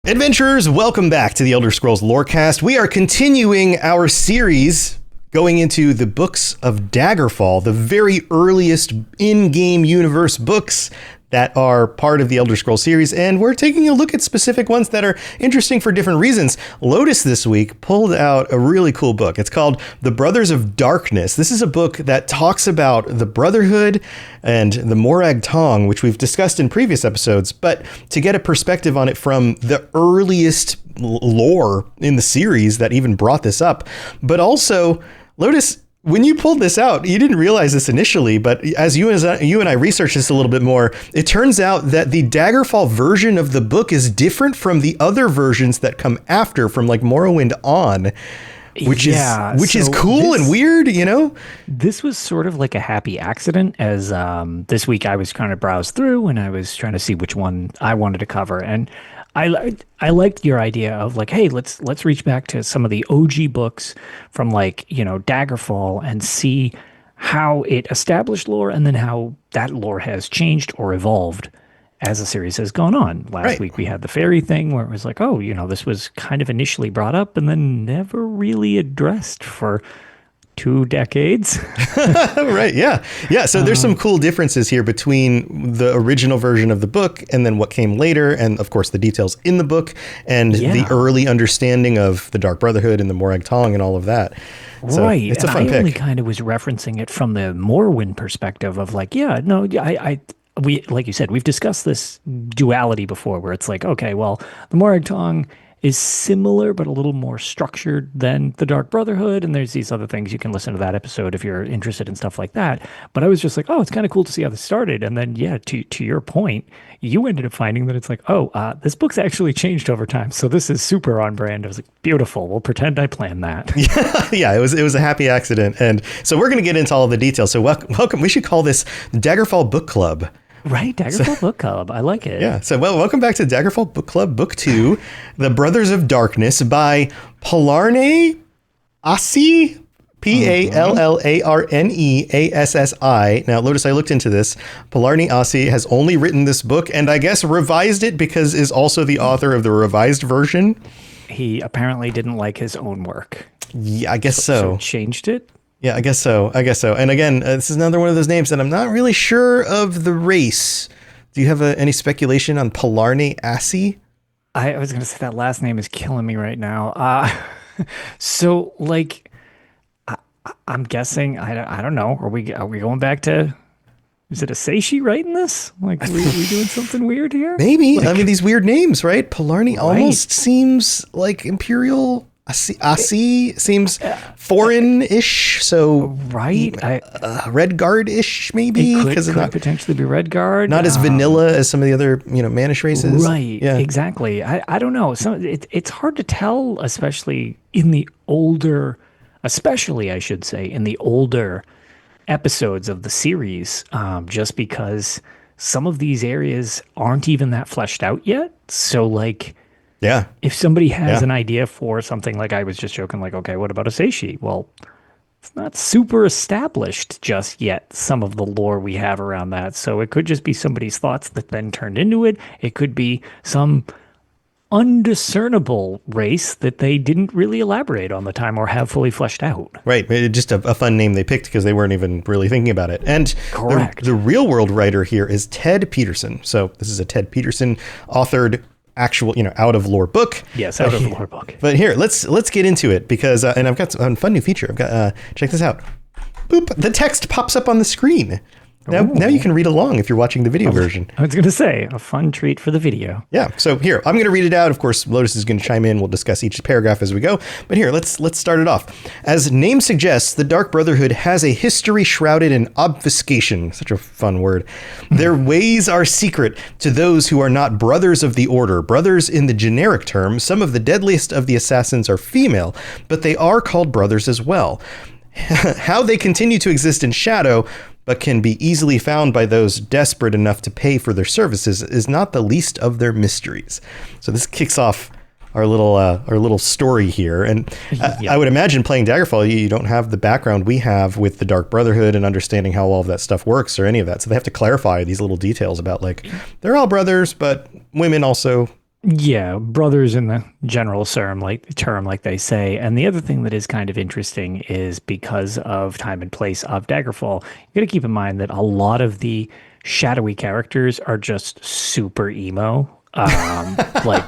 Adventurers, welcome back to the Elder Scrolls Lorecast. We are continuing our series going into the books of Daggerfall, the very earliest in-game universe books that are part of the Elder Scrolls series, and we're taking a look at specific ones that are interesting for different reasons. Lotus this week pulled out a really cool book. It's called The Brothers of Darkness. This is a book that talks about the Brotherhood and the Morag Tong, which we've discussed in previous episodes, but to get a perspective on it from the earliest lore in the series that even brought this up. But also, Lotus, when you pulled this out, you didn't realize this initially, but as you and I researched this a little bit more, it turns out that the Daggerfall version of the book is different from the other versions that come after, from like Morrowind on, which is cool and weird, you know? This was sort of like a happy accident, as this week I was trying to browse through and I was trying to see which one I wanted to cover. And I liked your idea of like, hey, let's reach back to some of the OG books from like, you know, Daggerfall and see how it established lore and then how that lore has changed or evolved as the series has gone on. Last week we had the fairy thing where it was like, oh, you know, this was kind of initially brought up and then never really addressed for 2 decades. Right. Yeah. Yeah. So there's some cool differences here between the original version of the book and then what came later. And of course, the details in the book and the early understanding of the Dark Brotherhood and the Morag Tong and all of that. So right. It's a fun pick. I only kind of was referencing it from the Morrowind perspective of like, we, like you said, we've discussed this duality before where it's like, okay, well, the Morag Tong is similar but a little more structured than the Dark Brotherhood, and there's these other things. You can listen to that episode if you're interested in stuff like that. But I was just like, oh, it's kind of cool to see how this started. And then, yeah, to your point, you ended up finding that it's like, this book's actually changed over time. So this is super on brand. I was like, beautiful. We'll pretend I planned that. Yeah, it was a happy accident. And so we're going to get into all of the details. So welcome. We should call this Daggerfall Bookclub. Right, Daggerfall Bookclub. I like it. Yeah. So, welcome back to Daggerfall Bookclub, Book 2, The Brothers of Darkness by Pallarne Assi, Pallarneassi. Now, Lotus, I looked into this. Pallarne Assi has only written this book and I guess revised it because is also the author of the revised version. He apparently didn't like his own work. Yeah, I guess so. Changed it. Yeah, I guess so. And again, this is another one of those names that I'm not really sure of the race. Do you have any speculation on Pallarne Assi? I was going to say that last name is killing me right now. So, like, I'm guessing, I don't know. Are we going back to, is it a Seishi writing this? Like, we doing something weird here? Maybe. Like, I mean, these weird names, right? Pallarne almost seems like Imperial. Assi seems foreign-ish, so right, Redguard-ish maybe, because it could potentially be Redguard, not as vanilla as some of the other Manish races. Right, yeah, exactly. I don't know. So it's hard to tell, especially in the older, I should say, in the older episodes of the series, just because some of these areas aren't even that fleshed out yet. So like. Yeah. If somebody has an idea for something, like I was just joking, like, okay, what about a Seishi? Well, it's not super established just yet, some of the lore we have around that. So it could just be somebody's thoughts that then turned into it. It could be some undiscernible race that they didn't really elaborate on the time or have fully fleshed out. Right. Just a fun name they picked because they weren't even really thinking about it. And correct. The real world writer here is Ted Peterson. So this is a Ted Peterson authored actual, out of lore book. Yes, out of lore book. But here, let's get into it because, and I've got a fun new feature. I've got, check this out. Boop, the text pops up on the screen. Now you can read along if you're watching the video version. I was going to say, a fun treat for the video. Yeah. So here, I'm going to read it out. Of course, Lotus is going to chime in. We'll discuss each paragraph as we go. But here, let's start it off. As name suggests, the Dark Brotherhood has a history shrouded in obfuscation. Such a fun word. Their ways are secret to those who are not brothers of the order. Brothers in the generic term. Some of the deadliest of the assassins are female, but they are called brothers as well. How they continue to exist in shadow but can be easily found by those desperate enough to pay for their services is not the least of their mysteries. So this kicks off our little story here. And I would imagine playing Daggerfall, you don't have the background we have with the Dark Brotherhood and understanding how all of that stuff works or any of that. So they have to clarify these little details about like, they're all brothers, but women also Yeah, brothers in the general term, like they say. And the other thing that is kind of interesting is because of time and place of Daggerfall, you got to keep in mind that a lot of the shadowy characters are just super emo. Like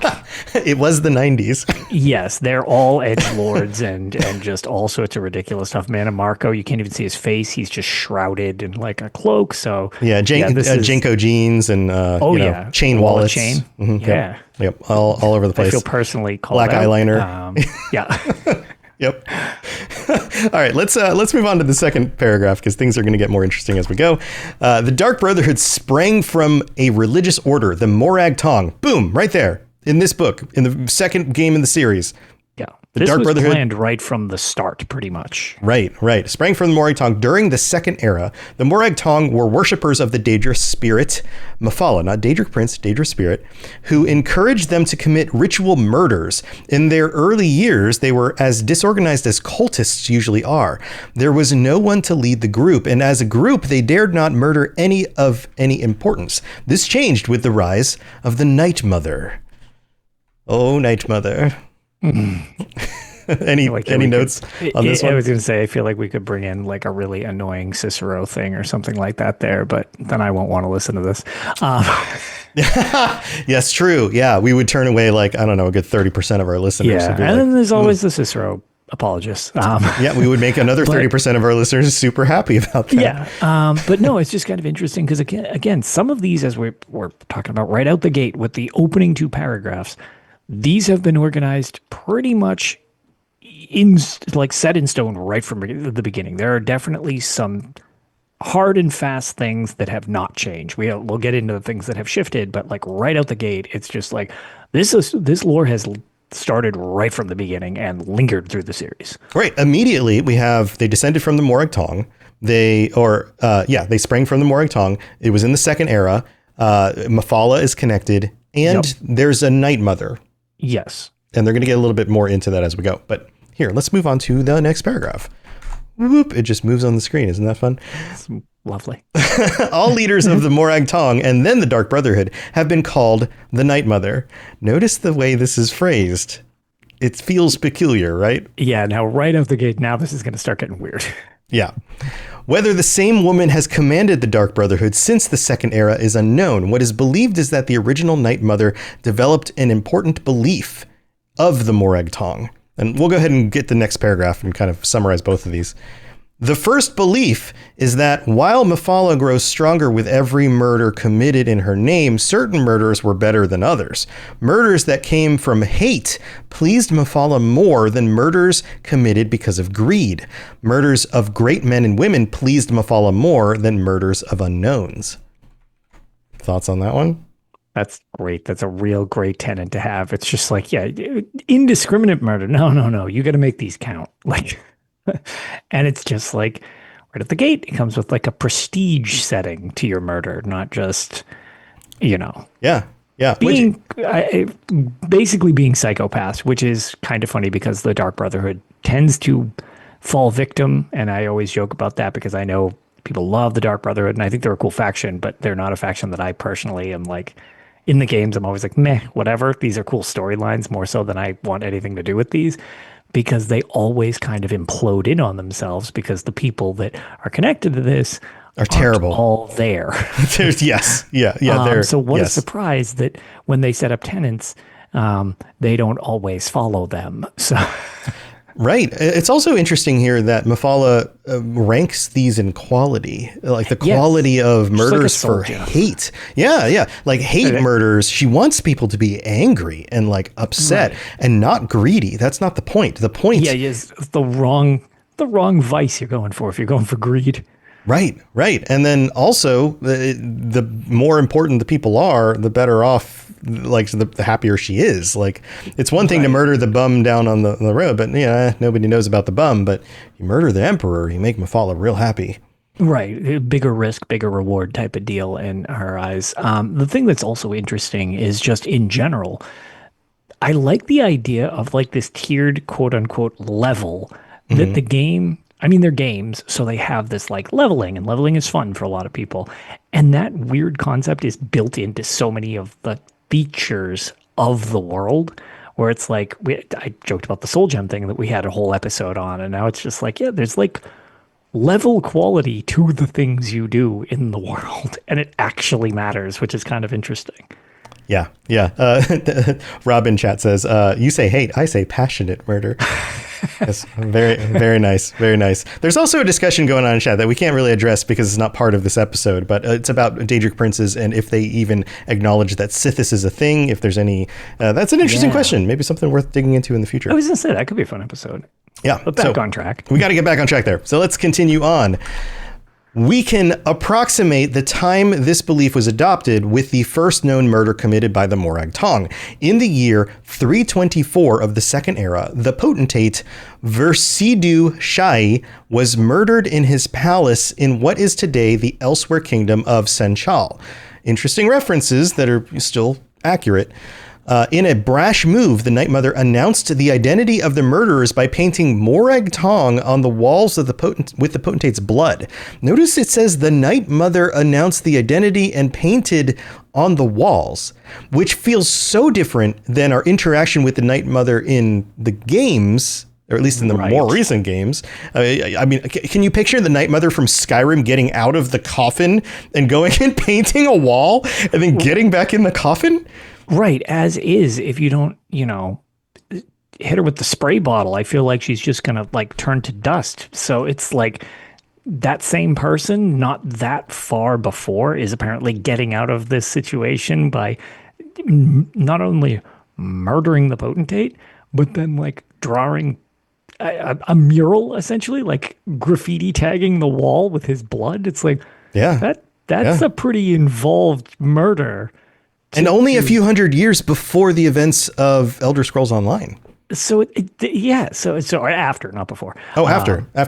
It was the 90s. yes, they're all edge lords and just all sorts of ridiculous stuff. Man, and Marco, you can't even see his face; he's just shrouded in like a cloak. So Yeah, yeah, this is Jenko jeans and oh yeah, chain wallet wallets. chain. Mhm, Yeah, yep, all over the I place. feel personally called Black out. eyeliner. Yeah. Yep. All right, let's move on to the second paragraph because things are going to get more interesting as we go. The Dark Brotherhood sprang from a religious order, the Morag Tong. Boom, right there in this book, in the second game in the series. Yeah. The This Dark was Brotherhood. planned right from the start, pretty much. Right. Sprang from the Morag Tong during the Second Era. The Morag Tong were worshippers of the Daedra spirit, Mephala, not Daedric Prince, Daedra spirit, who encouraged them to commit ritual murders. In their early years, they were as disorganized as cultists usually are. There was no one to lead the group, and as a group, they dared not murder any of any importance. This changed with the rise of the Night Mother. Oh, Night Mother. Any notes on this one? I was going to say, I feel like we could bring in like a really annoying Cicero thing or something like that there, but then I won't want to listen to this. Yes, true. Yeah, we would turn away like, I don't know, a good 30% of our listeners. Yeah, Would be and like, then there's always the Cicero apologists. yeah, we would make another 30% of our listeners super happy about that. Yeah, but no, it's just kind of interesting because again, some of these, as we're talking about right out the gate with the opening two paragraphs, these have been organized pretty much in like set in stone right from the beginning. There are definitely some hard and fast things that have not changed. We'll get into the things that have shifted, but like right out the gate, it's just like this lore has started right from the beginning and lingered through the series. Right. Immediately, they descended from the Morag Tong. They sprang from the Morag Tong. It was in the Second Era. Mephala is connected, and there's a Night Mother. Yes. And they're going to get a little bit more into that as we go. But here, let's move on to the next paragraph. Whoop, it just moves on the screen. Isn't that fun? It's lovely. All leaders of the Morag Tong and then the Dark Brotherhood have been called the Night Mother. Notice the way this is phrased. It feels peculiar, right? Yeah, now right out the gate, now this is going to start getting weird. Yeah. Whether the same woman has commanded the Dark Brotherhood since the Second Era is unknown. What is believed is that the original Night Mother developed an important belief of the Morag Tong. And we'll go ahead and get the next paragraph and kind of summarize both of these. The first belief is that while Mephala grows stronger with every murder committed in her name, certain murders were better than others. Murders that came from hate pleased Mephala more than murders committed because of greed. Murders of great men and women pleased Mephala more than murders of unknowns. Thoughts on that one? That's great. That's a real great tenet to have. It's just like, yeah, indiscriminate murder. No. You got to make these count. Like, and it's just like right at the gate, it comes with like a prestige setting to your murder, not just, Yeah. Basically being psychopaths, which is kind of funny because the Dark Brotherhood tends to fall victim. And I always joke about that because I know people love the Dark Brotherhood and I think they're a cool faction, but they're not a faction that I personally am like. In the games, I'm always like, meh, whatever. These are cool storylines more so than I want anything to do with these because they always kind of implode in on themselves because the people that are connected to this are terrible. All there. Yes. Yeah. So what a surprise that when they set up tenants, they don't always follow them. So. Right. It's also interesting here that Mephala ranks these in quality, like the quality of murders for hate. Yeah. Like hate murders. She wants people to be angry and like upset and not greedy. That's not the point. The point. Yeah, is the wrong vice you're going for if you're going for greed. Right. And then also the more important the people are, the better off, like the happier she is. Like it's one thing to murder the bum down on the road, but nobody knows about the bum, but you murder the emperor, you make Mephala real happy. Right. Bigger risk, bigger reward type of deal in her eyes. The thing that's also interesting is just in general, I like the idea of like this tiered quote unquote level that the game, I mean, they're games, so they have this like leveling, and leveling is fun for a lot of people. And that weird concept is built into so many of the features of the world, where it's like I joked about the soul gem thing that we had a whole episode on, and now it's just like, yeah, there's like level quality to the things you do in the world, and it actually matters, which is kind of interesting. Yeah, yeah. Rob in chat says, you say hate, I say passionate murder. Yes, very, very nice, very nice. There's also a discussion going on in chat that we can't really address because it's not part of this episode, but it's about Daedric princes and if they even acknowledge that Sithis is a thing, if there's any... that's an interesting question, maybe something worth digging into in the future. I was going to say, that could be a fun episode. Yeah. But back on track. We got to get back on track there. So let's continue on. We can approximate the time this belief was adopted with the first known murder committed by the Morag Tong. In the year 324 of the Second Era, the potentate Versidu Shai was murdered in his palace in what is today the Elsewhere Kingdom of Senchal. Interesting references that are still accurate. In a brash move, the Night Mother announced the identity of the murderers by painting Morag Tong on the walls of with the potentate's blood. Notice it says the Night Mother announced the identity and painted on the walls, which feels so different than our interaction with the Night Mother in the games, or at least in the more recent games. I mean, can you picture the Night Mother from Skyrim getting out of the coffin and going and painting a wall and then getting back in the coffin? Right, as is, if you don't, hit her with the spray bottle, I feel like she's just going to like turn to dust. So it's like that same person, not that far before, is apparently getting out of this situation by not only murdering the potentate, but then like drawing a mural, essentially, like graffiti tagging the wall with his blood. It's like, that's a pretty involved murder. And only a few hundred years before the events of Elder Scrolls Online. So, so after, not before. Oh, after. No.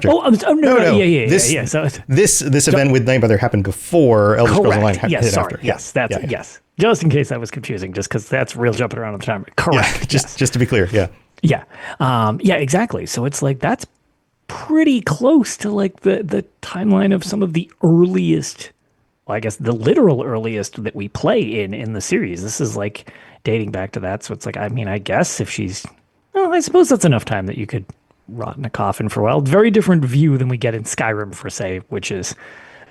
So this event with Night Mother happened before Elder Scrolls Online. After. Yes. Just in case that was confusing, just because that's real jumping around on the time. Correct. Yeah, just to be clear. Yeah. Yeah, exactly. So it's like, that's pretty close to like the timeline of some of the earliest, well, I guess the literal earliest that we play in the series. This is like dating back to that. So it's like, I mean, I guess if I suppose that's enough time that you could rot in a coffin for a while. Very different view than we get in Skyrim, per se, which is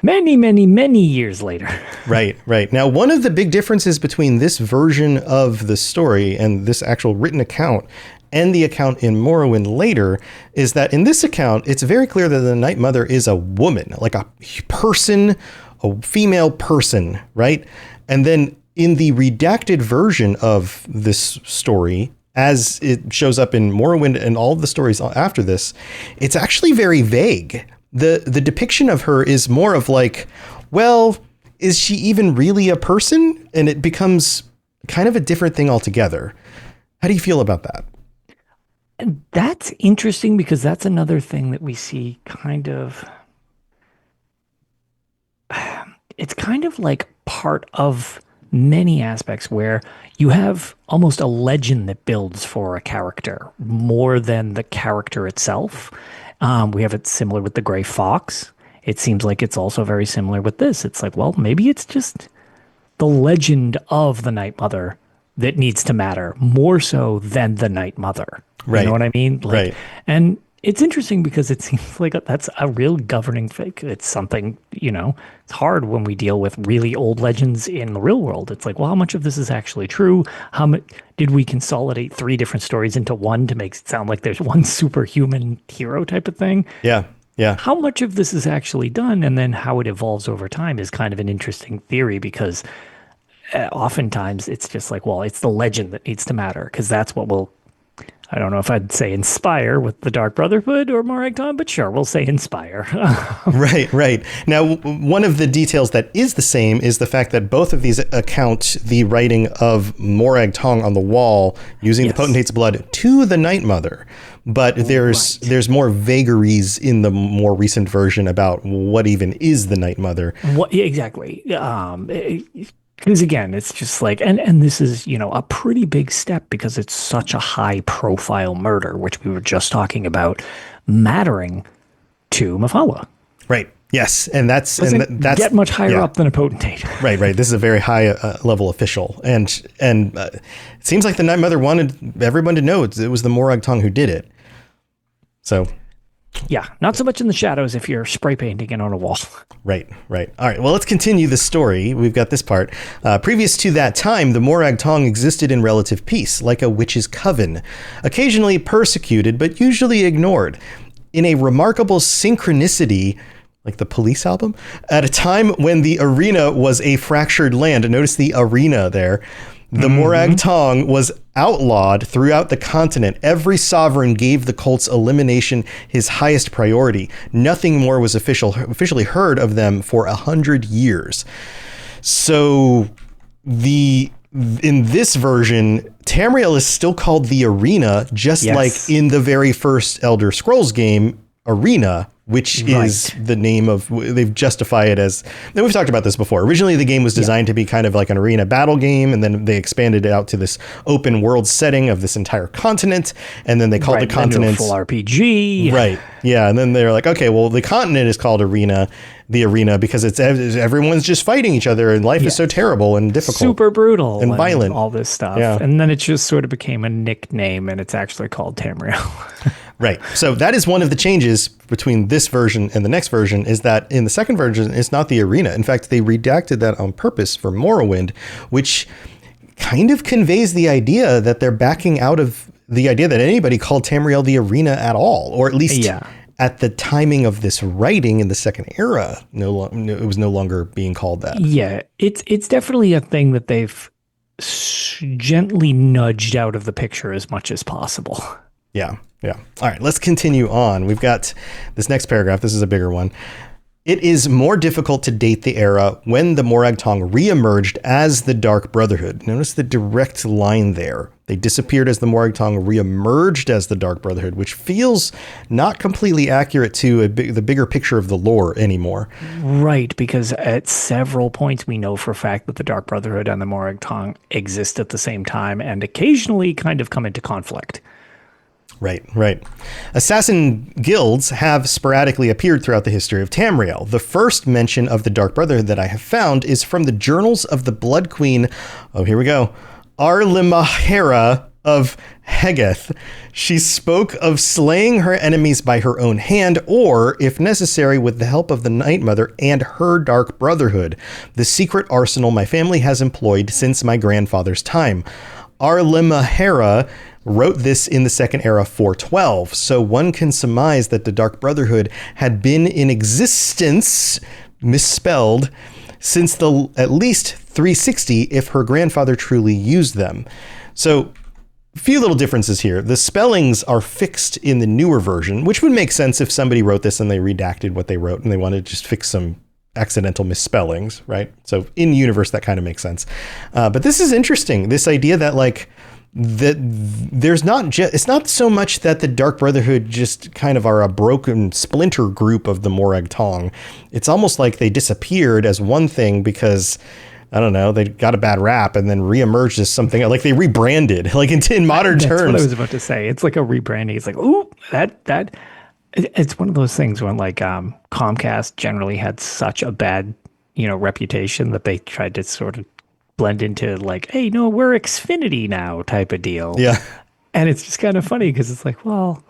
many, many, many years later. Right. Now, one of the big differences between this version of the story and this actual written account and the account in Morrowind later is that in this account, it's very clear that the Night Mother is a woman, like a person, a female person, right? And then in the redacted version of this story, as it shows up in Morrowind and all of the stories after this, it's actually very vague. The depiction of her is more of like, well, is she even really a person? And it becomes kind of a different thing altogether. How do you feel about that? And that's interesting because that's another thing that we see kind of, it's kind of like part of many aspects where you have almost a legend that builds for a character more than the character itself. We have it similar with the Gray Fox. It seems like it's also very similar with this. It's like, well, maybe it's just the legend of the Night Mother that needs to matter more so than the Night Mother. Right. You know what I mean? Like, right. And it's interesting because it seems like that's a real governing fake. It's something, it's hard when we deal with really old legends in the real world. It's like, well, how much of this is actually true? How much did we consolidate 3 different stories into one to make it sound like there's one superhuman hero type of thing? Yeah. How much of this is actually done and then how it evolves over time is kind of an interesting theory because oftentimes it's just like, well, it's the legend that needs to matter because that's what will, I don't know if I'd say inspire with the Dark Brotherhood or Morag Tong, but sure, we'll say inspire. Right. Now, one of the details that is the same is the fact that both of these account the writing of Morag Tong on the wall using the potentate's blood to the Night Mother. But there's more vagaries in the more recent version about what even is the Night Mother. Exactly. Because again, it's just like, and this is, a pretty big step because it's such a high profile murder, which we were just talking about, mattering to Mephala. Right. Yes, and that's get much higher up than a potentate. Right. This is a very high level official, and it seems like the Night Mother wanted everyone to know it was the Morag Tong who did it. So, yeah, not so much in the shadows if you're spray painting it on a wall. Right. All right. Well, let's continue the story. We've got this part. Previous to that time, the Morag Tong existed in relative peace, like a witch's coven, occasionally persecuted, but usually ignored. In a remarkable synchronicity, like the Police album, at a time when the arena was a fractured land. Notice the arena there. The Morag Tong was outlawed throughout the continent. Every sovereign gave the cult's elimination his highest priority. Nothing more was officially heard of them for 100 years. So in this version, Tamriel is still called the Arena, just like in the very first Elder Scrolls game, Arena, which is the name of, they've justified it as, and we've talked about this before. Originally, the game was designed to be kind of like an arena battle game, and then they expanded it out to this open world setting of this entire continent, and then they called the continent full RPG. Right. Yeah. And then they're like, okay, well, the continent is called the arena, because everyone's just fighting each other, and life is so terrible and difficult. Super brutal. And violent. All this stuff. Yeah. And then it just sort of became a nickname, and it's actually called Tamriel. Right. So that is one of the changes between this version and the next version, is that in the second version, it's not the arena. In fact, they redacted that on purpose for Morrowind, which kind of conveys the idea that they're backing out of the idea that anybody called Tamriel the arena at all, or at least at the timing of this writing in the second era, it was no longer being called that. Yeah, it's definitely a thing that they've gently nudged out of the picture as much as possible. Yeah. All right, let's continue on. We've got this next paragraph. This is a bigger one. It is more difficult to date the era when the Morag Tong reemerged as the Dark Brotherhood. Notice the direct line there. They disappeared as the Morag Tong reemerged as the Dark Brotherhood, which feels not completely accurate to the bigger picture of the lore anymore. Right, because at several points we know for a fact that the Dark Brotherhood and the Morag Tong exist at the same time and occasionally kind of come into conflict. Right. Assassin guilds have sporadically appeared throughout the history of Tamriel. The first mention of the Dark Brotherhood that I have found is from the journals of the Blood Queen. Oh, here we go. Arlimahera of Hegeth. She spoke of slaying her enemies by her own hand, or, if necessary, with the help of the Night Mother and her Dark Brotherhood, the secret arsenal my family has employed since my grandfather's time. Arlimahera wrote this in the Second Era 412, so one can surmise that the Dark Brotherhood had been in existence, misspelled, since at least 360 if her grandfather truly used them. So, a few little differences here. The spellings are fixed in the newer version, which would make sense if somebody wrote this and they redacted what they wrote and they wanted to just fix some accidental misspellings, right? So in universe, that kind of makes sense. But this is interesting. This idea that it's not so much that the Dark Brotherhood just kind of are a broken splinter group of the Morag Tong. It's almost like they disappeared as one thing because, I don't know, they got a bad rap and then reemerged as something, like they rebranded, like in modern terms. That's what I was about to say. It's like a rebranding. It's like, ooh, that. It's one of those things when Comcast generally had such a bad, reputation that they tried to sort of blend into hey, no, we're Xfinity now type of deal. Yeah. And it's just kind of funny because it's like, well,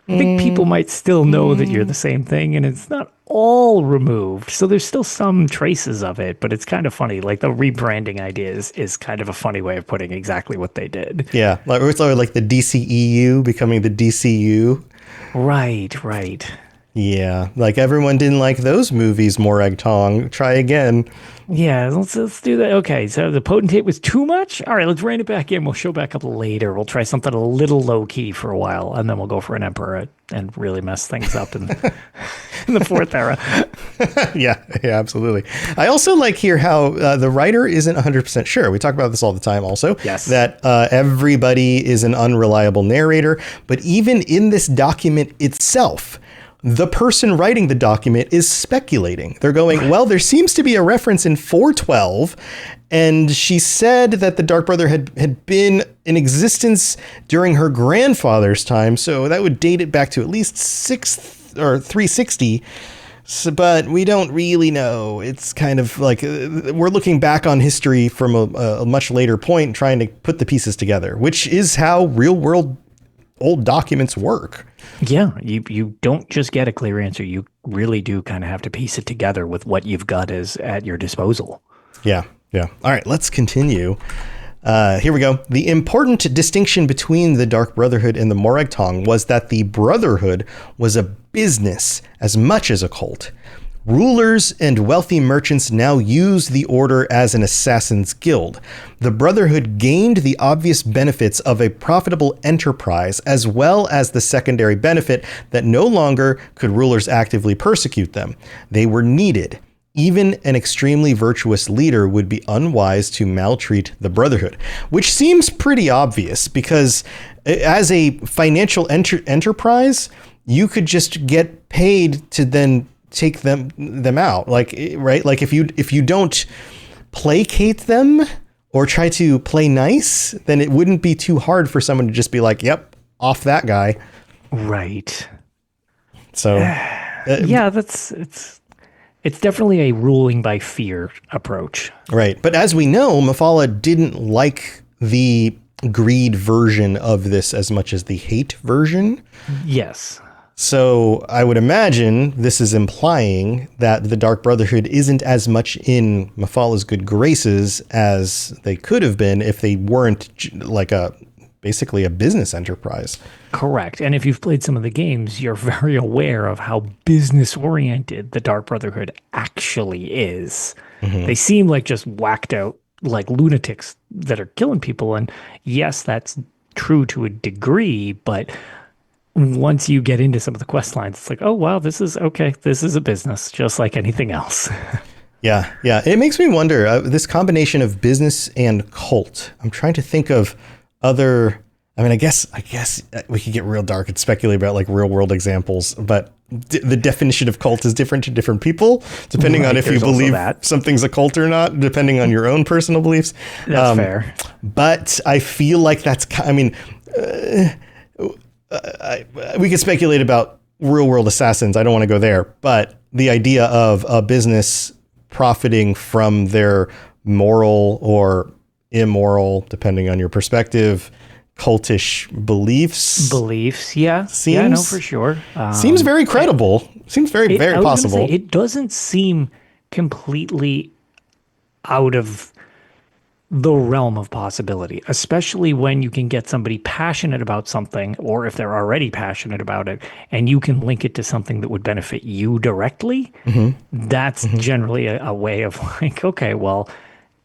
I think people might still know that you're the same thing and it's not all removed. So there's still some traces of it, but it's kind of funny. Like the rebranding idea is kind of a funny way of putting exactly what they did. Yeah. It's like the DCEU becoming the DCU. Right. Yeah, like everyone didn't like those movies, Morag Tong. Try again. Yeah, let's do that. Okay, so the potentate was too much? All right, let's rein it back in. We'll show back up later. We'll try something a little low-key for a while, and then we'll go for an emperor and really mess things up in the fourth era. Yeah, absolutely. I also like here how the writer isn't 100% sure. We talk about this all the time also. Yes. That everybody is an unreliable narrator, but even in this document itself, the person writing the document is speculating. They're going, well, there seems to be a reference in 412, and she said that the Dark Brother had been in existence during her grandfather's time, so that would date it back to at least 360. So, but we don't really know. It's kind of like we're looking back on history from a much later point, trying to put the pieces together, which is how real world old documents work. Yeah, you don't just get a clear answer. You really do kind of have to piece it together with what you've got as at your disposal. Yeah. Yeah. All right, let's continue. Here we go. The important distinction between the Dark Brotherhood and the Morag Tong was that the Brotherhood was a business as much as a cult. Rulers and wealthy merchants now used the order as an assassin's guild. The Brotherhood gained the obvious benefits of a profitable enterprise, as well as the secondary benefit that no longer could rulers actively persecute them. They were needed. Even an extremely virtuous leader would be unwise to maltreat the Brotherhood, which seems pretty obvious because as a financial enterprise, you could just get paid to then take them out. Like, right? Like if you don't placate them or try to play nice, then it wouldn't be too hard for someone to just be like, yep, off that guy. Right. So yeah, it's definitely a ruling by fear approach. Right. But as we know, Mephala didn't like the greed version of this as much as the hate version. Yes. So I would imagine this is implying that the Dark Brotherhood isn't as much in Mephala's good graces as they could have been if they weren't like basically a business enterprise. Correct. And if you've played some of the games, you're very aware of how business oriented the Dark Brotherhood actually is. Mm-hmm. They seem like just whacked out like lunatics that are killing people. And yes, that's true to a degree, but once you get into some of the quest lines, it's like, oh, wow, this is okay. This is a business just like anything else. Yeah. It makes me wonder, this combination of business and cult. I'm trying to think of other, I mean, I guess we could get real dark and speculate about like real world examples, but the definition of cult is different to different people, depending on if you believe something's a cult or not, depending on your own personal beliefs. That's fair. But I feel like we could speculate about real world assassins. I don't want to go there, but the idea of a business profiting from their moral or immoral, depending on your perspective, cultish beliefs. Yeah. Yeah, no, for sure. Seems very credible. Seems very possible. It doesn't seem completely out of the realm of possibility, especially when you can get somebody passionate about something, or if they're already passionate about it, and you can link it to something that would benefit you directly. Mm-hmm. That's generally a way of like, okay, well,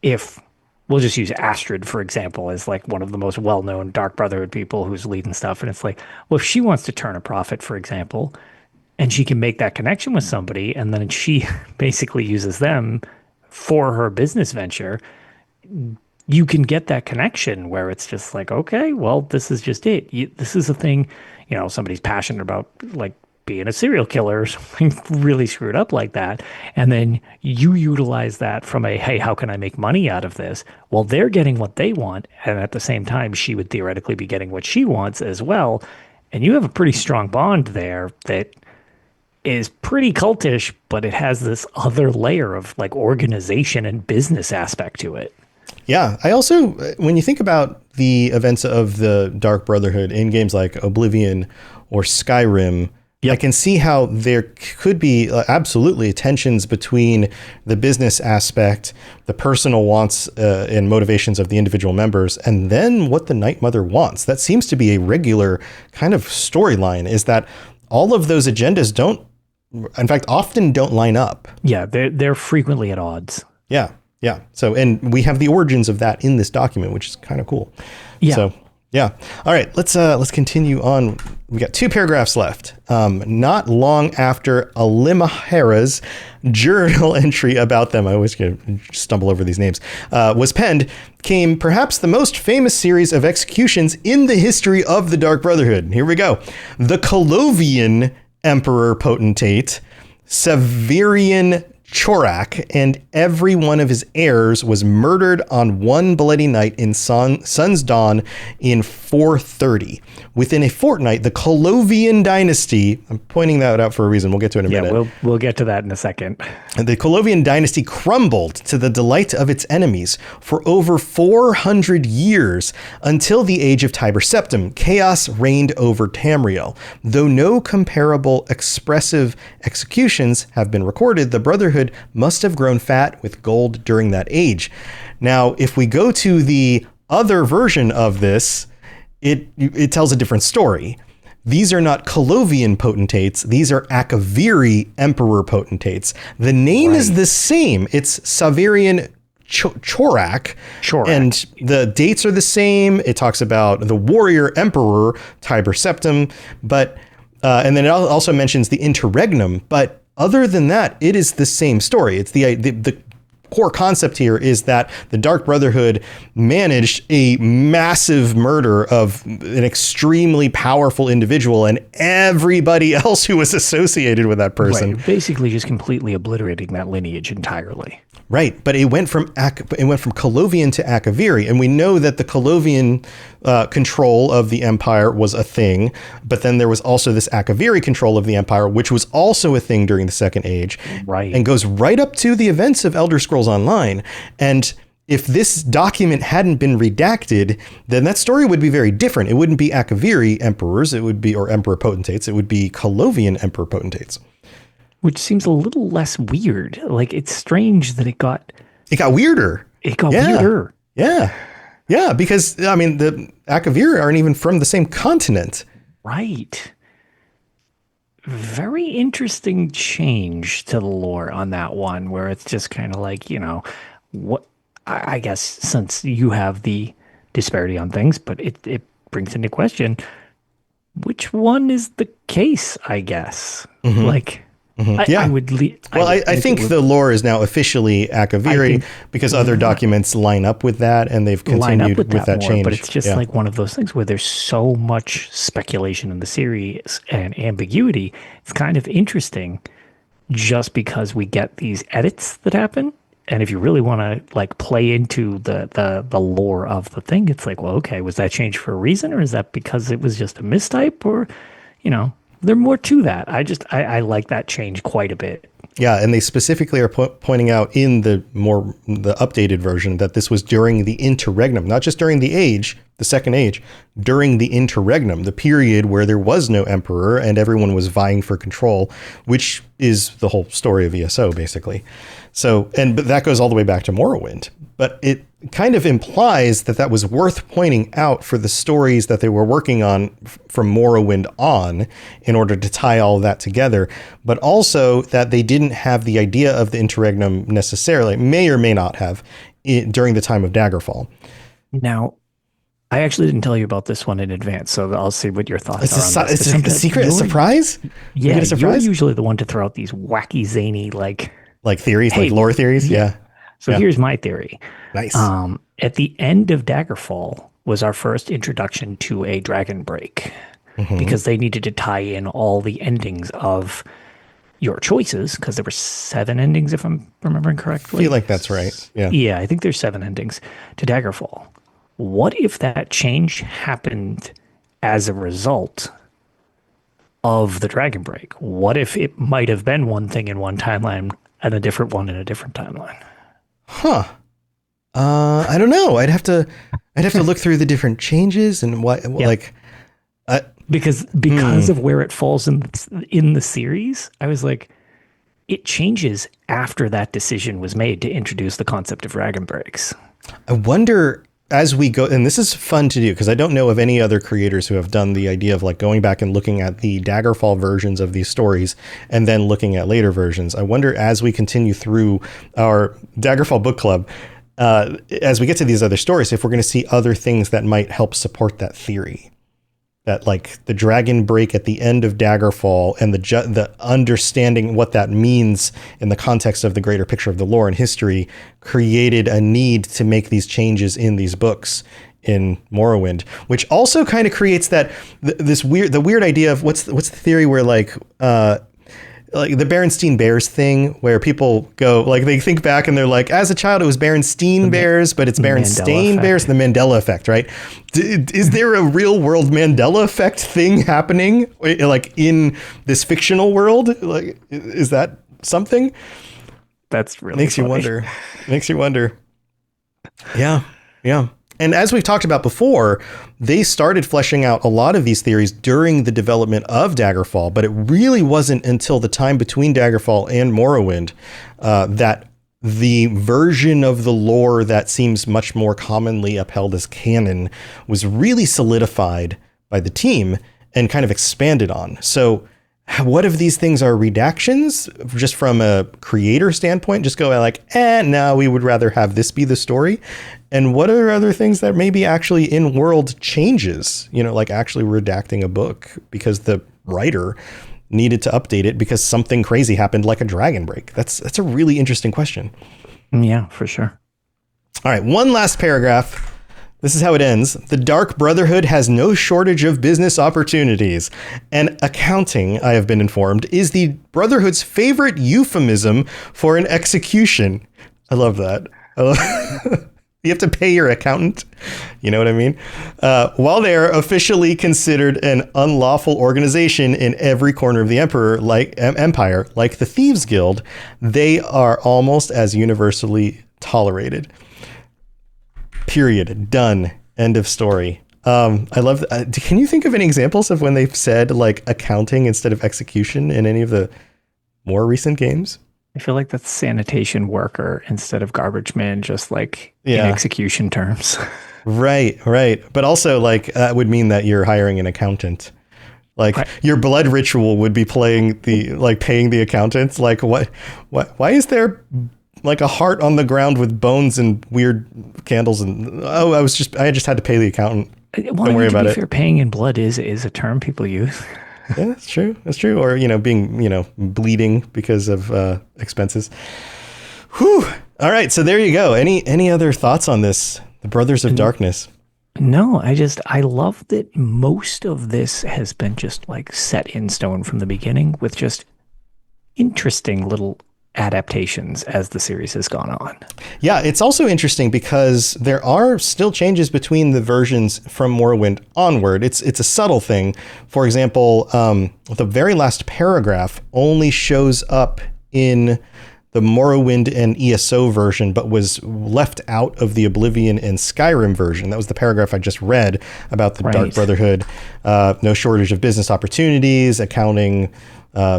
if we'll just use Astrid, for example, as like one of the most well-known Dark Brotherhood people who's leading stuff. And it's like, well, if she wants to turn a profit, for example, and she can make that connection with somebody, and then she basically uses them for her business venture, you can get that connection where it's just like, okay, well, this is just it. This is a thing, somebody's passionate about like being a serial killer or something really screwed up like that. And then you utilize that from hey, how can I make money out of this? Well, they're getting what they want. And at the same time, she would theoretically be getting what she wants as well. And you have a pretty strong bond there that is pretty cultish, but it has this other layer of like organization and business aspect to it. Yeah. I also, when you think about the events of the Dark Brotherhood in games like Oblivion or Skyrim, I can see how there could be absolutely tensions between the business aspect, the personal wants and motivations of the individual members, and then what the Night Mother wants. That seems to be a regular kind of storyline, is that all of those agendas often don't line up. Yeah, they're frequently at odds. Yeah. So, and we have the origins of that in this document, which is kind of cool. Yeah. So, yeah. All right, let's continue on. We got 2 paragraphs left. Not long after Alimahera's journal entry about them, I always stumble over these names, was penned, came perhaps the most famous series of executions in the history of the Dark Brotherhood. Here we go. The Colovian Emperor Potentate, Severian Chorak, and every one of his heirs was murdered on one bloody night in Sun's Dawn in 430. Within a fortnight, the Colovian dynasty, I'm pointing that out for a reason, we'll get to it in a minute. We'll get to that in a second. The Colovian dynasty crumbled to the delight of its enemies for over 400 years until the age of Tiber Septim. Chaos reigned over Tamriel. Though no comparable expressive executions have been recorded, the Brotherhood must have grown fat with gold during that age. Now, if we go to the other version of this, it tells a different story. These are not Colovian potentates. These are Akaviri emperor potentates. The name is the same. It's Saverian Chorak, and the dates are the same. It talks about the warrior emperor Tiber Septim, but and then it also mentions the interregnum. But other than that, it is the same story. It's the core concept here is that the Dark Brotherhood managed a massive murder of an extremely powerful individual and everybody else who was associated with that person. Right. Basically just completely obliterating that lineage entirely. Right, but it went from Colovian to Akaviri, and we know that the Colovian control of the empire was a thing, but then there was also this Akaviri control of the empire, which was also a thing during the Second Age, right, and goes right up to the events of Elder Scrolls Online. And if this document hadn't been redacted, then that story would be very different. It wouldn't be Akaviri emperors, it would be, or emperor potentates, it would be Colovian emperor potentates. Which seems a little less weird. Like, it's strange that it got weirder. It got weirder. Yeah. Yeah, because, I mean, the Akaviri aren't even from the same continent. Right. Very interesting change to the lore on that one, where it's just kind of like, what, I guess, since you have the disparity on things, but it brings into question, which one is the case, I guess? Mm-hmm. Like... I would I think the lore is now officially Akaviri because other documents line up with that, and they've continued with that change. But it's just like one of those things where there's so much speculation in the series and ambiguity. It's kind of interesting just because we get these edits that happen. And if you really want to like play into the lore of the thing, it's like, well, okay, was that changed for a reason, or is that because it was just a mistype, or, there's more to that. I like that change quite a bit. Yeah, and they specifically are pointing out in the updated version that this was during the interregnum, not just during the Second Age, during the interregnum, the period where there was no emperor and everyone was vying for control, which is the whole story of ESO, basically. So, but that goes all the way back to Morrowind. But it kind of implies that was worth pointing out for the stories that they were working on from Morrowind on in order to tie all that together, but also that they didn't have the idea of the interregnum necessarily, may or may not have, during the time of Daggerfall. Now, I actually didn't tell you about this one in advance, so I'll see what your thoughts are on this. It's a secret, a surprise? Yeah, you're usually the one to throw out these wacky, zany, like theories, like lore theories? Yeah. So here's my theory. Nice. At the end of Daggerfall was our first introduction to a dragon break, because they needed to tie in all the endings of your choices, because there were 7 endings, if I'm remembering correctly. I feel like that's right. Yeah. Yeah, I think there's 7 endings to Daggerfall. What if that change happened as a result of the dragon break? What if it might have been one thing in one timeline and a different one in a different timeline? Huh. I don't know. I'd have to look through the different changes and what, because of where it falls in the series. I was like, it changes after that decision was made to introduce the concept of dragon breaks. I wonder, as we go, and this is fun to do because I don't know of any other creators who have done the idea of like going back and looking at the Daggerfall versions of these stories and then looking at later versions. I wonder, as we continue through our Daggerfall book club, as we get to these other stories, if we're going to see other things that might help support that theory, that like the dragon break at the end of Daggerfall and the understanding what that means in the context of the greater picture of the lore and history created a need to make these changes in these books in Morrowind, which also kind of creates that the weird idea of what's the theory where like like the Berenstein Bears thing, where people go like they think back and they're like, as a child it was Berenstein Bears, but it's Berenstain Bears, the Mandela effect, right? Is there a real world Mandela effect thing happening like in this fictional world? Like, is that something? That's really makes funny. you wonder. Makes you wonder. Yeah. And as we've talked about before, they started fleshing out a lot of these theories during the development of Daggerfall, but it really wasn't until the time between Daggerfall and Morrowind that the version of the lore that seems much more commonly upheld as canon was really solidified by the team and kind of expanded on. So what if these things are redactions just from a creator standpoint? Just go like, no, we would rather have this be the story. And what are other things that maybe actually in world changes, like actually redacting a book because the writer needed to update it because something crazy happened, like a dragon break? That's a really interesting question. Yeah, for sure. All right. One last paragraph. This is how it ends. The Dark Brotherhood has no shortage of business opportunities. And accounting, I have been informed, is the Brotherhood's favorite euphemism for an execution. I love that. You have to pay your accountant. You know what I mean? While they are officially considered an unlawful organization in every corner of the empire, like the Thieves Guild, they are almost as universally tolerated. Period. Done. End of story. I love. Can you think of any examples of when they've said like accounting instead of execution in any of the more recent games? I feel like that's sanitation worker instead of garbage man, just like in execution terms. Right. But also like that would mean that you're hiring an accountant. Like your blood ritual would be paying the accountant. Like why is there like a heart on the ground with bones and weird candles and I just had to pay the accountant. Don't worry about it. If you're paying in blood is a term people use. Yeah, that's true. Or, being, bleeding because of expenses. Whew. All right. So there you go. Any other thoughts on this? The Brothers of Darkness. No, I love that most of this has been just like set in stone from the beginning with just interesting little adaptations as the series has gone on. Yeah, it's also interesting because there are still changes between the versions from Morrowind onward. It's a subtle thing. For example, the very last paragraph only shows up in the Morrowind and ESO version, but was left out of the Oblivion and Skyrim version. That was the paragraph I just read about the Dark Brotherhood. No shortage of business opportunities, accounting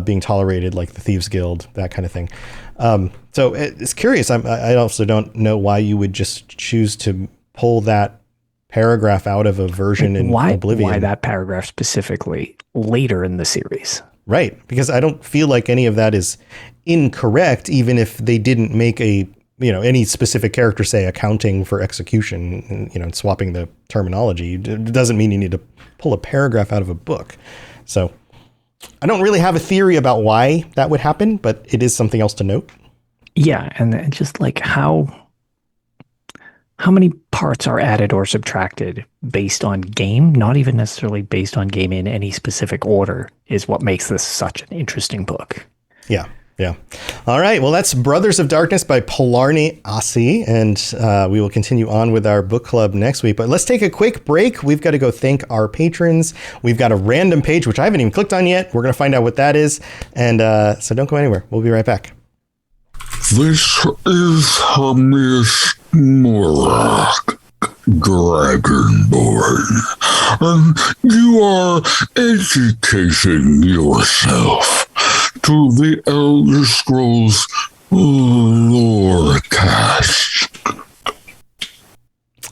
being tolerated, like the Thieves Guild, that kind of thing. So it's curious. I also don't know why you would just choose to pull that paragraph out of a version in Oblivion. Why that paragraph specifically later in the series? Right, because I don't feel like any of that is incorrect, even if they didn't make any specific character say accounting for execution, and swapping the terminology. It doesn't mean you need to pull a paragraph out of a book. So I don't really have a theory about why that would happen, but it is something else to note. Yeah, and just like how many parts are added or subtracted based on game, not even necessarily based on game in any specific order, is what makes this such an interesting book. Yeah. All right. Well, that's Brothers of Darkness by Polarny Asi, and we will continue on with our book club next week. But let's take a quick break. We've got to go thank our patrons. We've got a random page, which I haven't even clicked on yet. We're going to find out what that is. And so don't go anywhere. We'll be right back. This is Miss Morag, Dragonborn, and you are educating yourself to the Elder Scrolls Lorecast.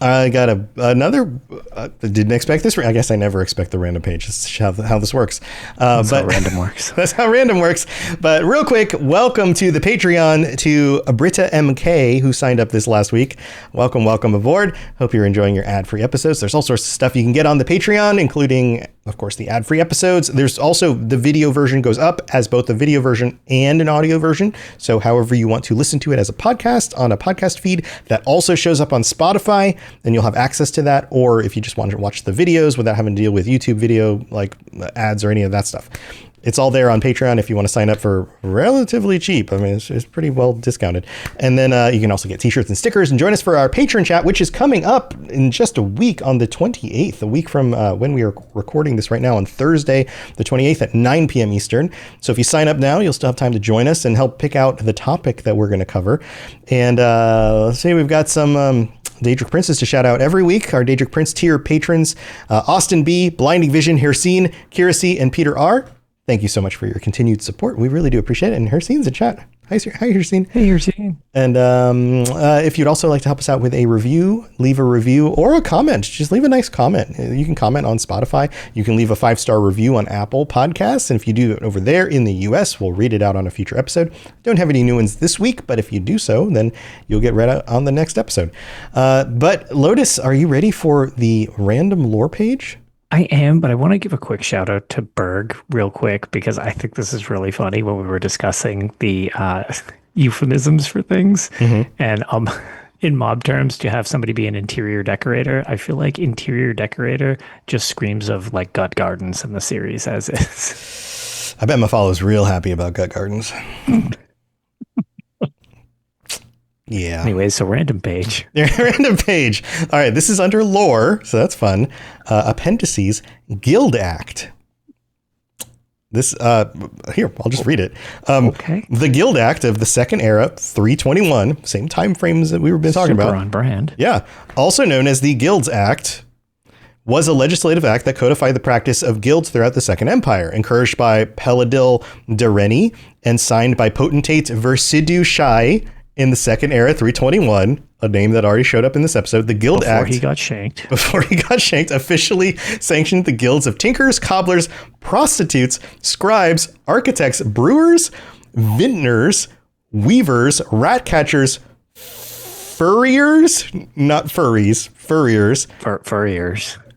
I got another. Didn't expect this. I guess I never expect the random page. That's how this works. That's how random works. That's how random works. But real quick, welcome to the Patreon to Britta MK, who signed up this last week. Welcome aboard. Hope you're enjoying your ad-free episodes. There's all sorts of stuff you can get on the Patreon, including, of course, the ad-free episodes. There's also the video version goes up as both a video version and an audio version. So however you want to listen to it as a podcast on a podcast feed, that also shows up on Spotify. And you'll have access to that. Or if you just want to watch the videos without having to deal with YouTube video, like ads or any of that stuff. It's all there on Patreon if you want to sign up for relatively cheap. I mean, it's pretty well discounted. And then you can also get t-shirts and stickers and join us for our patron chat, which is coming up in just a week on the 28th, a week from when we are recording this right now on Thursday, the 28th at 9 p.m. Eastern. So if you sign up now, you'll still have time to join us and help pick out the topic that we're going to cover. And let's see, we've got some Daedric Princes to shout out every week. Our Daedric Prince tier patrons, Austin B, Blinding Vision, Hirsine, Kirasi, and Peter R. Thank you so much for your continued support. We really do appreciate it. And Hirsine's in chat. Hi, Hirsine. Hey, Hirsine. And if you'd also like to help us out with a review, leave a review or a comment. Just leave a nice comment. You can comment on Spotify. You can leave a 5-star review on Apple Podcasts. And if you do it over there in the US, we'll read it out on a future episode. Don't have any new ones this week, but if you do so, then you'll get read out on the next episode. But Lotus, are you ready for the random lore page? I am, but I want to give a quick shout out to Berg real quick because I think this is really funny when we were discussing the euphemisms for things. Mm-hmm. And in mob terms, to have somebody be an interior decorator, I feel like interior decorator just screams of like Gut Gardens in the series as is. I bet Mafalo's real happy about Gut Gardens. Yeah. Anyways, so random page. Random page. All right, this is under lore, so that's fun. Appendices, Guild Act. This here, I'll just read it. Okay. The Guild Act of the Second Era, 321, same time frames that we were been talking about. Super on brand. Yeah. Also known as the Guilds Act, was a legislative act that codified the practice of guilds throughout the Second Empire, encouraged by Peladil Dereni and signed by potentate Versidu Shai in the Second Era, 321, a name that already showed up in this episode. The Guild Act, before he got shanked, officially sanctioned the guilds of tinkers, cobblers, prostitutes, scribes, architects, brewers, vintners, weavers, rat catchers, furriers, not furries, furriers,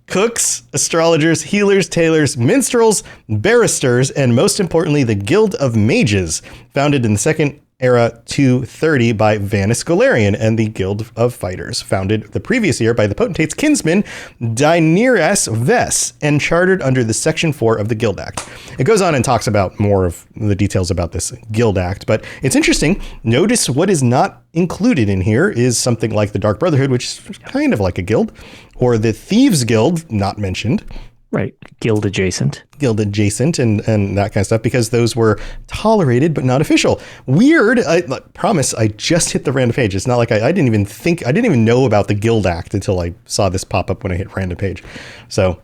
cooks, astrologers, healers, tailors, minstrels, barristers, and most importantly, the Guild of Mages, founded in the Second Era 230 by Vanus Golarion, and the Guild of Fighters, founded the previous year by the potentate's kinsman, Daenerys Ves, and chartered under the Section 4 of the Guild Act. It goes on and talks about more of the details about this Guild Act, but it's interesting. Notice what is not included in here is something like the Dark Brotherhood, which is kind of like a guild, or the Thieves Guild, not mentioned. Right. Guild adjacent and that kind of stuff, because those were tolerated but not official. Weird. I promise I just hit the random page. It's not like I didn't even know about the Guild Act until I saw this pop up when I hit random page. So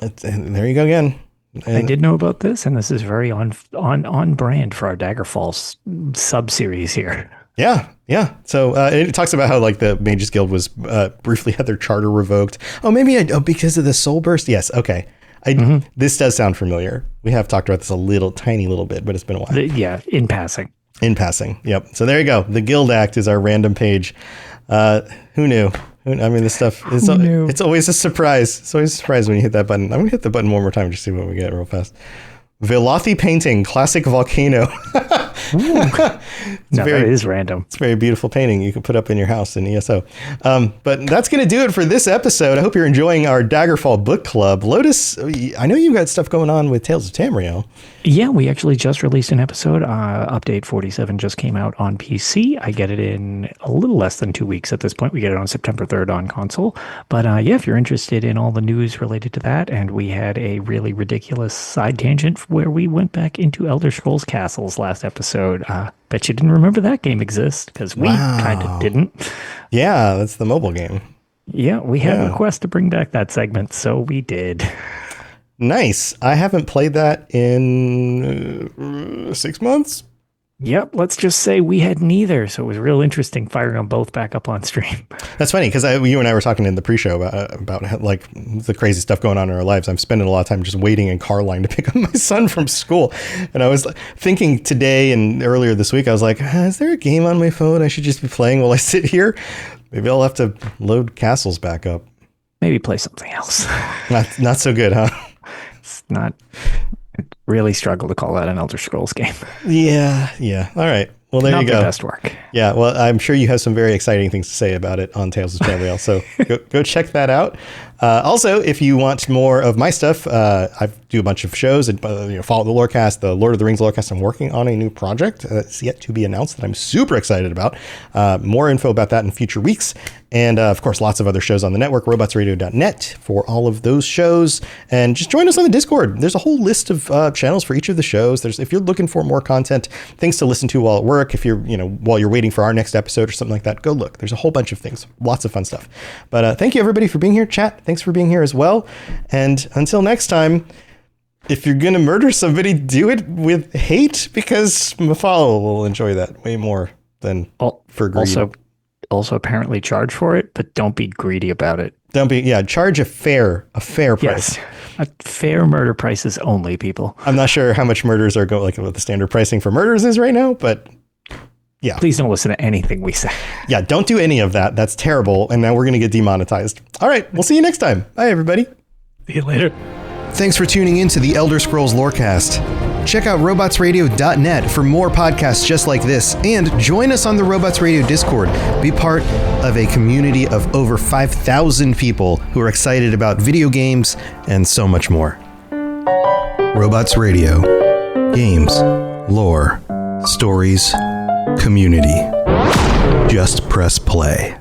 and there you go again. And I did know about this, and this is very on brand for our Daggerfall sub-series here. Yeah. So it talks about how like the Mages Guild was briefly had their charter revoked. Oh, maybe because of the Soul Burst. Yes. Okay. This does sound familiar. We have talked about this tiny little bit, but it's been a while. In passing. Yep. So there you go. The Guild Act is our random page. Who knew? I mean, this stuff, it's always a surprise. It's always a surprise when you hit that button. I'm going to hit the button one more time just to see what we get real fast. Velothi painting, classic volcano. That is random. It's a very beautiful painting you can put up in your house in ESO. But that's going to do it for this episode. I hope you're enjoying our Daggerfall Book Club. Lotus, I know you've got stuff going on with Tales of Tamriel. Yeah, we actually just released an episode. Update 47 just came out on PC. I get it in a little less than 2 weeks at this point. We get it on September 3rd on console. But yeah, if you're interested in all the news related to that, and we had a really ridiculous side tangent where we went back into Elder Scrolls Castles last episode. Bet you didn't remember that game exists, because we kind of didn't. Yeah, that's the mobile game. Yeah, we had a request to bring back that segment, so we did. Nice. I haven't played that in 6 months. Yep, let's just say we had neither, so it was real interesting firing them both back up on stream. That's funny, because you and I were talking in the pre-show about like the crazy stuff going on in our lives. I'm spending a lot of time just waiting in car line to pick up my son from school, and I was thinking today and earlier this week, I was like, is there a game on my phone I should just be playing while I sit here? Maybe I'll have to load Castles back up. Maybe play something else. Not so good, huh? It's not... Really struggle to call that an Elder Scrolls game. Yeah. All right. Well, there you go. Not the best work. Yeah. Well, I'm sure you have some very exciting things to say about it on Tales of Tamriel. So go check that out. Also, if you want more of my stuff, I do a bunch of shows and follow the Lorecast, the Lord of the Rings Lorecast. I'm working on a new project that's yet to be announced that I'm super excited about. More info about that in future weeks. And of course, lots of other shows on the network, robotsradio.net for all of those shows. And just join us on the Discord. There's a whole list of channels for each of the shows. If you're looking for more content, things to listen to while at work, if you're, while you're waiting for our next episode or something like that, go look. There's a whole bunch of things. Lots of fun stuff. But thank you everybody for being here. Chat, thanks for being here as well. And until next time, if you're going to murder somebody, do it with hate, because Mafalo will enjoy that way more than for greed. Also apparently charge for it, but don't be greedy about it. Charge a fair price. Yes, a fair murder prices only, people. I'm not sure how much murders are going, like what the standard pricing for murders is right now, but yeah. Please don't listen to anything we say. Yeah, don't do any of that. That's terrible. And now we're going to get demonetized. All right, we'll see you next time. Bye, everybody. See you later. Thanks for tuning in to the Elder Scrolls Lorecast. Check out robotsradio.net for more podcasts just like this, and join us on the Robots Radio Discord. Be part of a community of over 5,000 people who are excited about video games and so much more. Robots Radio. Games, lore, stories, community. Just press play.